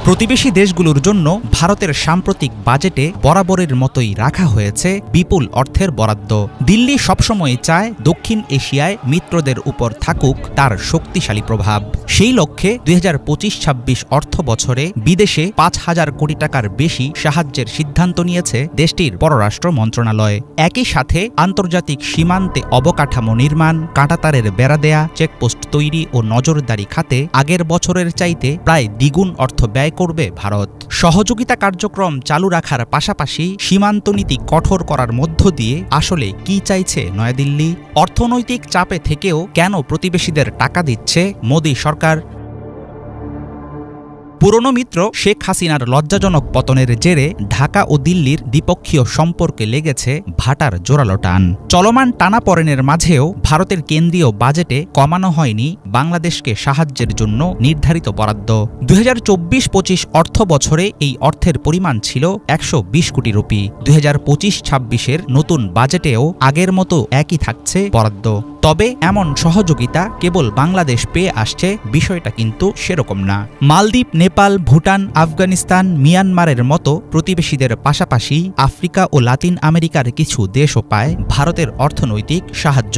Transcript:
প্রতিবেশী দেশগুলোর জন্য ভারতের সাম্প্রতিক বাজেটে বরাবরের মতোই রাখা হয়েছে বিপুল অর্থের বরাদ্দ। দিল্লি সবসময় চায় দক্ষিণ এশিয়ায় মিত্রদের উপর থাকুক তার শক্তিশালী প্রভাব। সেই লক্ষ্যে ২০২৫-২৬ অর্থ বছরে বিদেশে ৫,০০০ কোটি টাকার বেশি সাহায্যের সিদ্ধান্ত নিয়েছে দেশটির পররাষ্ট্র মন্ত্রণালয়। একই সাথে আন্তর্জাতিক সীমান্তে অবকাঠামো নির্মাণ, কাঁটাতারের বেড়া দেয়া, চেকপোস্ট তৈরি ও নজরদারি খাতে আগের বছরের চাইতে প্রায় দ্বিগুণ অর্থ ব্যয় করবে ভারত। সহযোগিতা কার্যক্রম চালু রাখার পাশাপাশি সীমান্ত নীতি কঠোর করার মধ্য দিয়ে আসলে কি চাইছে নয়াদিল্লি? অর্থনৈতিক চাপে থেকেও কেন প্রতিবেশীদের টাকা দিচ্ছে মোদী সরকার? পুরনো মিত্র শেখ হাসিনার লজ্জাজনক পতনের জেরে ঢাকা ও দিল্লির দ্বিপক্ষীয় সম্পর্কে লেগেছে ভাটার জোরালো টান। চলমান টানাপড়েনের মাঝেও ভারতের কেন্দ্রীয় বাজেটে কমানো হয়নি বাংলাদেশকে সাহায্যের জন্য নির্ধারিত বরাদ্দ। ২০২৪-২৫ অর্থ বছরে এই অর্থের পরিমাণ ছিল ১২০ কোটি রুপি। ২০২৫-২৬-এর নতুন বাজেটেও আগের মতো একই থাকছে বরাদ্দ। তবে এমন সহযোগিতা কেবল বাংলাদেশ পেয়ে আসছে বিষয়টা কিন্তু সেরকম না। মালদ্বীপ, নেপাল, ভুটান, আফগানিস্তান, মিয়ানমারের মতো প্রতিবেশীদের পাশাপাশি আফ্রিকা ও লাতিন আমেরিকার কিছু দেশও পায় ভারতের অর্থনৈতিক সাহায্য।